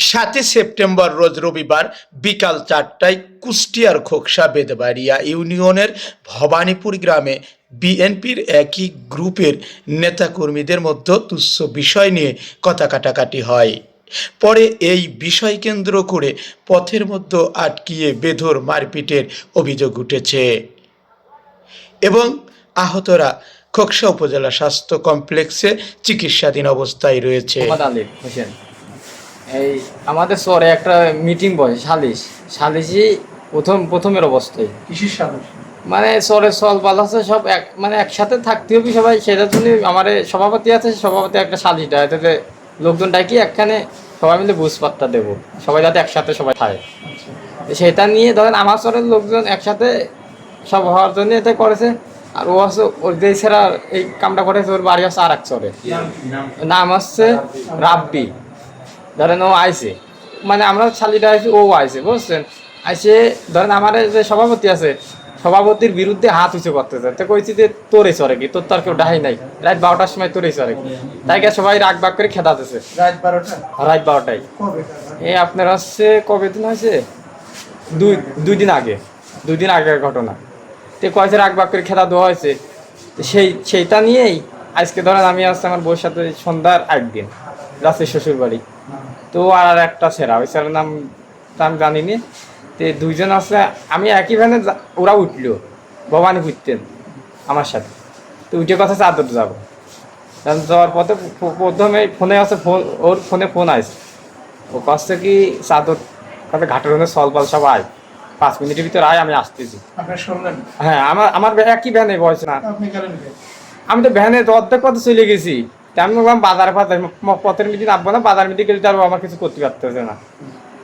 7 September রোজ রবিবার বিকাল 4টায় কুষ্টিয়ার খোকসা বেদবাড়িয়া ইউনিয়নের ভবানীপুর গ্রামে বিএনপির একই গ্রুপের নেতাকর্মীদের মধ্যে তুচ্ছ বিষয় নিয়ে কথা কাটাকাটি হয়। পরে এই বিষয় কেন্দ্র করে পথের মধ্যে আটকিয়ে বেধড় মারপিটের অভিযোগ উঠেছে এবং আহতরা খোকসা উপজেলা স্বাস্থ্য কমপ্লেক্সে চিকিৎসাধীন অবস্থায় রয়েছে। এই আমাদের শহরে একটা মিটিং বসে সালিশি প্রথমের অবস্থায় কিসের সালিশ? মানে শহরের সলপাল আছে সব মানে একসাথে থাকতে হবে সবাই, সেটার জন্য আমার সভাপতি আছে, সভাপতি একটা সালিশ দেয় যাতে লোকজন ডাকি একখানে সবাই মিলে বুঝপাত্তা দেবো, সবাই যাতে একসাথে সবাই থাকে। সেটা নিয়ে ধরেন আমার শহরের লোকজন একসাথে সব হওয়ার জন্য এটা করেছে। আর ও আছে ওর যে ছেড়া এই কামটা করেছে, ওর বাড়ি আছে আর এক চরে, নাম হচ্ছে রাব্বি। ধরেন ও আইসে, মানে আমরা শালিটা আইসি, ও আইসে, বুঝছেন? আইসে ধরেন আমার যে সভাপতি আছে, সভাপতির বিরুদ্ধে হাত উঁচু করতেছে। তো কইছি যে তোরে চরে কি, তোর তো আর কেউ ডাহাই নাই, রাত 12টার সময় তোরে চরে কি, তাই সবাই রাগ বাগ করে খেদাতেছে। রাত 12টা? রাত 12টায়। এই আপনার হচ্ছে কবে দিন হয়েছে, দুই দিন আগে, 2 দিন আগের ঘটনা। তো কয়েছে রাগ বাগ করে খেদা দেওয়া হয়েছে। তো সেইটা নিয়েই আজকে ধরেন আমি আসছি আমার বউর সাথে সন্ধ্যার একদিন রাত্রে শ্বশুর বাড়ি। তো আর একটা ছেঁড়া, ওই ছেড়ার নাম আমি জানিনি। তো 2জন আছে, আমি একই ভ্যানে, ওরা উঠলো ভবানী ফুটতেন আমার সাথে। তো উঠে কথা চাদর যাবো, যাওয়ার পথে প্রথমে ফোনে আছে, ওর ফোনে ফোন আসছে, ও কাছে কি চাদর কাছে ঘাটের মধ্যে সলপাল সব আয়, 5 মিনিটের ভিতরে আয়, আমি আসতেছি। হ্যাঁ, আমার একই ভ্যানে বয়স না, আমি তো ভ্যানে অর্ধেক পথে চলে গেছি। আমি বললাম বাজারে পথের মিটি নামবো না, বাজার মিটি গেলে তার আমার কিছু করতে পারতেছে না।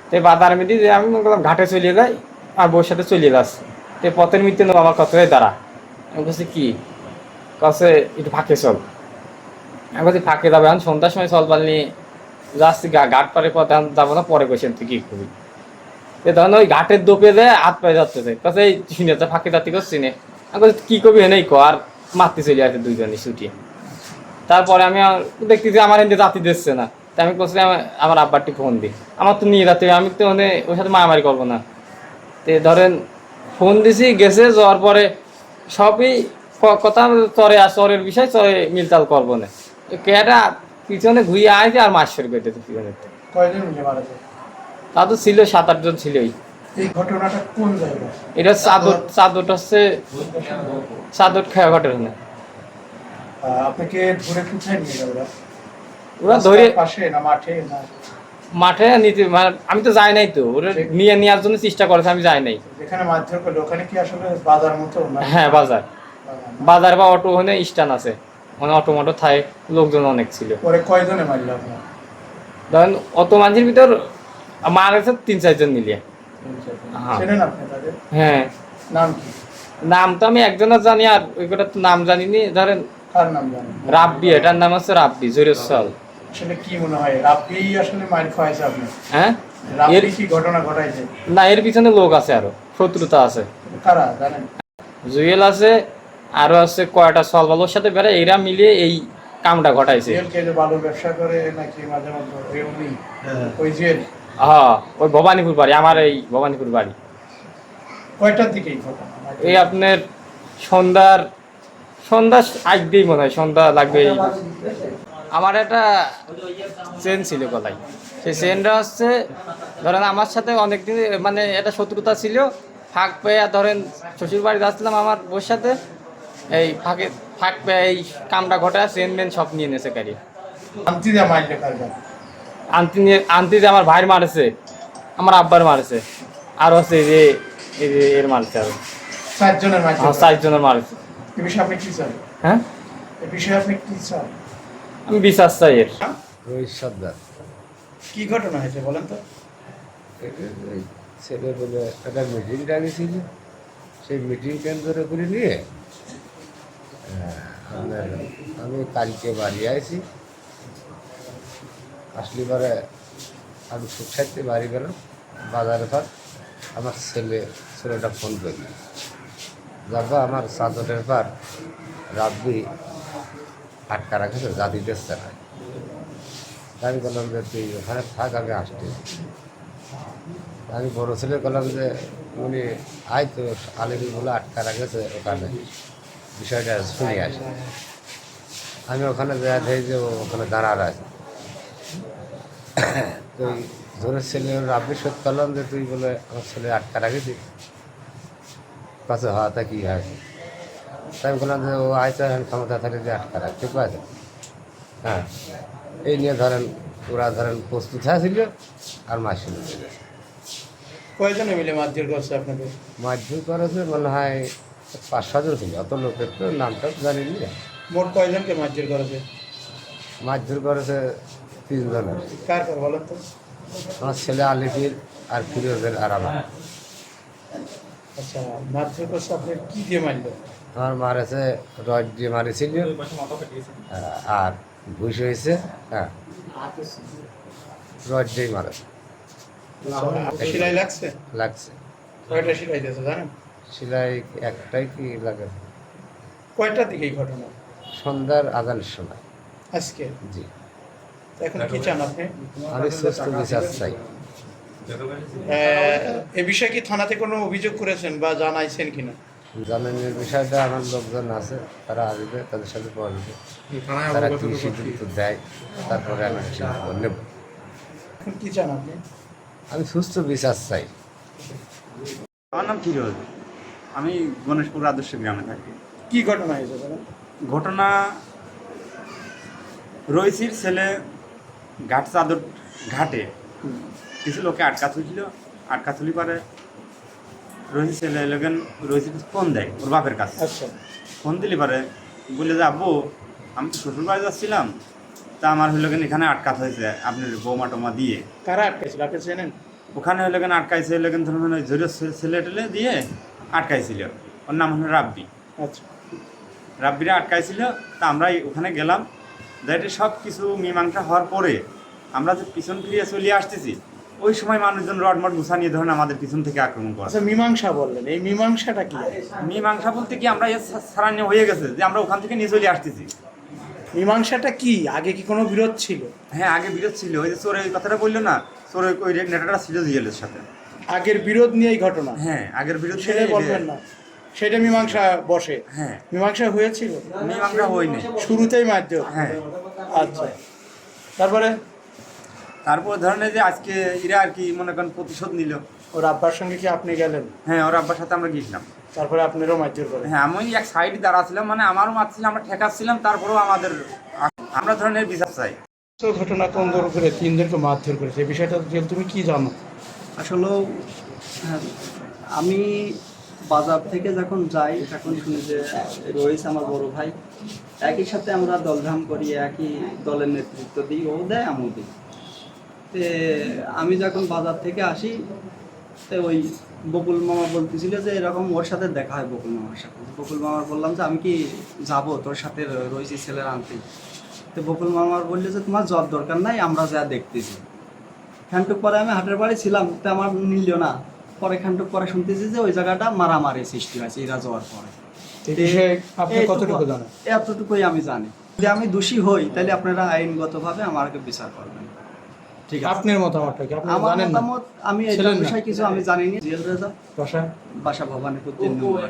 তো বাজার মিটি যে আমি বললাম ঘাটে চলে যাই, আর বউর সাথে চলে যাচ্ছি। তো পথের মিটে নেবো, আমার কত দাঁড়া। আমি বলছি কি, কাছে একটু ফাঁকে চল। আমি বলছি ফাঁকে যাবে, এখন সন্ধ্যার সময় চল নিয়ে যাচ্ছি, ঘাট পারে পথে যাবো না, পরে বসেন তুই কি করবি। ধরেন ওই ঘাটের দোপে যায় হাত পায়ে যাচ্ছে, কাছে এই শুনে ফাঁকে জাতি করছি নে। আমি বলছি কি করবি এনেই কো, আর মারতে চলে আসে 2জনই ছুটিয়ে। তারপরে আমি দেখতেছি আমার এদিকে জাতি দিচ্ছে না, তাই আমি বলছি আমার আব্বারটি ফোন দিই, আমার তো নিয়ে যাতে, আমি তো মানে ওর সাথে মারামারি করবো না। তো ধরেন ফোন দিছি, গেছে, যাওয়ার পরে সবই কথা চরে, আর চরের বিষয় চরে মিলতাল করবো না। কেটা পিছনে ঘুরিয়ে আসে আর মাছ শুরু করতেছে পিছনে। কয়জন মিলে মারা যায়? তা তো ছিল 7-8 জন ছিলই। এই ঘটনাটা কোন জায়গায়? এটা চাদরটা হচ্ছে চাদর খেয়া ঘটনা। আপনাকে ধরে কোথায় নিয়ে গেল? ওরা ধরে পাশে না মাঠে না? মাঠে নিতে, মানে আমি তো যাই নাই, তো ওরা নিয়ে নেওয়ার জন্য চেষ্টা করেছে, আমি যাই নাই। যেখানে মারধর করলো ওখানে কি আসলে বাজার মতো? হ্যাঁ, বাজার বা অটো, ওখানে স্ট্যান্ড আছে, মানে অটো মটো থাকে, লোকজন অনেক ছিল। পরে কয়জনে মারলো আপনার? ধরেন অত মানুষের ভিতর মারেছে 3-4 জন মিলিয়ে। চেনেন আপনি তাদের? হ্যাঁ। নাম কি? নাম তো আমি একজনের জানি, আর ওই কটা তো নাম জানিনি। ধরেন কার নাম জানেন? রাব্বি, এটার নাম হচ্ছে রাব্বি জরিয়সাল। আসলে কি মনে হয় রাব্বি আসলে মার খাওয়াইছে আপনি? হ্যাঁ, রাব্বি কি ঘটনা ঘটাইছে? না, এর পিছনে লোক আছে, আরো শত্রুতা আছে। কারা জানেন? জুয়েল আছে, আরো আছে কয়টা সলবালোর সাথে বেড়ে, এরা মিলিয়ে এই কামটা ঘটাইছে। জুয়েলকে যে বালুর ব্যবসা করে নাকি মাঝে মধ্যে উনি? ওই জুয়েল? হ্যাঁ, ওই ভবানীপুর বাড়ি, আমার এই ভবানীপুর বাড়ি। কয়টার দিকে এই ঘটনা? এই আপনার সন্ধ্যা আগেই মনে হয়, সন্ধ্যা লাগবে। আমার একটা চেন ছিল গলায়, সেই চেনটা হচ্ছে ধরেন আমার সাথে অনেকদিন মানে একটা শত্রুতা ছিল। ফাঁক পেয়ে ধরেন শ্বশুর বাড়ি যাচ্ছিলাম আমার বউর সাথে, এই ফাঁক পেয়ে এই কামটা ঘটায় চেন মেন সব নিয়ে নেছে গাড়ি। আন্টি যে আমার ভাইয়ের মারেছে, আমার আব্বার মারেছে, আর হচ্ছে এই যে এর মারছে, আরো 4 জনের মারছে। হ্যাঁ, আমি বিশ্বাস চাই এর। রোহিত সর্দার। কি ঘটনা হয়েছে বলেন তো? ছেলে বলে একটা মিটিং ডাকিয়েছিল, সেই মিটিং কেন্দ্র করে নিয়ে আমি কালকে বাড়ি আইছি, আসলে পরে আমি সুখ সাইতে বাড়ি গেলাম, বাজারে পর আমার ছেলেটা ফোন করল, যাবা আমার চাদরের পর রাব্বি আটকা রাখেছে, জাতি দিচ্ছে না। আমি বললাম যে তুই ওখানে থাক, আমি আসছি। আমি বড় ছেলে বললাম যে উনি আয় তো আলিগুলো আটকা রাখেছে ওখানে, বিষয়টা শুনে আসে। আমি ওখানে যা দেখি যে ও ওখানে দাঁড়ার আছে। তো ওই জোরের ছেলে রাব্বি শোধ করলাম যে তুই বলে আমার ছেলে আটকা রাখেছিস, কাছে হওয়াটা কী হয়। তাই আমি বললাম যে ও আয়তো এখন ক্ষমতা থাকে যে আটকা রাখ, ঠিক আছে। হ্যাঁ, এই নিয়ে ধরেন ওরা ধরেন প্রস্তুত হয়েছিল আর মাস শুরু হয়ে গেছে। কয়জনে মিলে মারধর করছে আপনাকে? মারধর করেছে মনে হয় 5-6 জন ছিল, অত লোকের তো নামটা জানি না। মোট কয়জনকে মারধর করেছে? মারধর করেছে 3 জনের। কার কার বলেন তো? আমার ছেলে আলিফির আর ফিরোজের আর আমার। আচ্ছা, মারধর করছে আপনি কি দিয়ে মারলো? আমার মারেছে রড দিয়ে মারেছিল, আর ঘুষ হয়েছে। হ্যাঁ, রড দিয়েই মারেছে। সেলাই লাগছে? লাগছে। কয়টা সেলাই দিয়েছে জানেন? সেলাই একটাই কি লাগে। কয়টার দিকে এই ঘটনা? সন্ধ্যার আজানের সময়। আজকে? জি। এখন কি চান আপনি? আমি সুস্থ বিচার চাই। এ বিষয়ে কি থানাতে কোনো অভিযোগ করেছেন বা জানাইছেন কিনা? জামিনের বিষয়টা আমার লোকজন আছে, তারা আসবে, তাদের সাথে বলবে, তারা কি সিদ্ধান্ত দেয়, তারপরে আমি সিদ্ধান্ত নেব। এখন কি চান আপনি? আমি সুস্থ বিচার চাই। আমার নাম ফিরোজ, আমি গণেশপুর আদর্শ গ্রামে থাকি। কি ঘটনা হয়েছে বলেন? ঘটনা, রইসির ছেলে ঘাট চাদর ঘাটে কিছু লোকে আটকা তুলছিল, আটকা তুলি পারে রইসির ছেলে লোকেন রইসির ফোন দেয় ওর বাপের কাছে। আচ্ছা, ফোন দিলি পারে বলে যে আব্বু আমি তো শ্বশুর বাড়ি যাচ্ছিলাম, তা আমার হইলো কেন এখানে আটকাত হয়েছে আপনার বৌমা টমা দিয়ে। কারা আটকেছিল আপনি চেনেন? ওখানে হইলো কেন আটকাইছে, হইলো কেন ধরুন ওই জোরে ছেলে টেলে দিয়ে আটকাইছিল। ওর নাম হলো রাব্বি। আচ্ছা, রাব্বিরা আটকাইছিল। তা আমরা ওখানে গেলাম, যাইতে সব কিছু মীমাংসা হওয়ার পরে আমরা যে পিছন ফিরিয়ে চলিয়ে আসতেছি, ওই সময় মানুষজন রডমট গুছা নিয়ে ধরেন আমাদের পিছন থেকে আক্রমণ করে। আচ্ছা, মীমাংসা বললেন, এই মীমাংসাটা কি? মীমাংসা বলতে কি, আমরা সারান্য হয়ে গেছে যে আমরা ওখান থেকে নিয়ে চলে আসতেছি। মীমাংসাটা কি? আগে কি কোনো বিরোধ ছিল? হ্যাঁ, আগে বিরোধ ছিল। ওই যে চোরের কথাটা বললো না, চোরের ওই নেটাটা ছিল জিএলের সাথে। আগের বিরোধ নিয়ে এই ঘটনা? হ্যাঁ, আগের বিরোধ সেটা বলবেন না, সেটা মীমাংসা বসে? হ্যাঁ, মীমাংসা হয়েছিল? মীমাংসা হয়নি, শুরুতেই মারধর? হ্যাঁ। আচ্ছা, তারপরে? তারপর ধরেন এই যে আজকে এরা আর কি মনে করেন প্রতিশোধ নিল। ওর আব্বার সঙ্গে কি আপনি গেলেন? হ্যাঁ, ওর আব্বার সাথে আমরা গিয়েছিলাম। তারপরে আপনারও মারধর করে? হ্যাঁ, আমি এক সাইডে দাঁড়াছিলাম, মানে আমারও মারছিলাম, আমরা ঠেকাচ্ছিলাম, তারপরেও আমরা ধরনের বিচার চাই। তো ঘটনা কোন দূর করে 3 জনকে মারধর করেছে, এই বিষয়টা তুমি কি জানো? আসলেও হ্যাঁ, আমি বাজার থেকে যখন যাই তখন শুনি যে রয়েছে আমার বড় ভাই, একই সাথে আমরা দলধাম করি, একই দলের নেতৃত্ব দিই, ও দেয় আমিও দিই। তে আমি যখন বাজার থেকে আসি, তো ওই বকুল মামা বলতেছিল যে এরকম ওর সাথে দেখা হয় বকুল মামার সাথে। বকুল মামার বললাম যে আমি কি যাবো তোর সাথে রয়েছি ছেলের আনতে। তো বকুল মামার বললে যে তোমার যাওয়ার দরকার নাই, আমরা যা দেখতেছি। খানটুক পরে আমি হাটের বাড়ি ছিলাম, তো আমার নিল না। পরে খানটুক পরে শুনতেছি যে ওই জায়গাটা মারামারি সৃষ্টি হয়েছে এরা যাওয়ার পরে। এই বিষয়ে আপনি কতটুকু জানেন? এতটুকুই আমি জানি। যদি আমি দোষী হই তাহলে আপনারা আইনগতভাবে আমাকে বিচার করবেন। ঠিক আছে, আপনার মতামতটা কি? আপনি আমার জানেন না? মতামত, আমি এই ছিলেন না? বিষয়ে কিছু আমি জানি না। জিএল রেজা, বাসা? বাসা ভবানীপুর 3 নম্বর।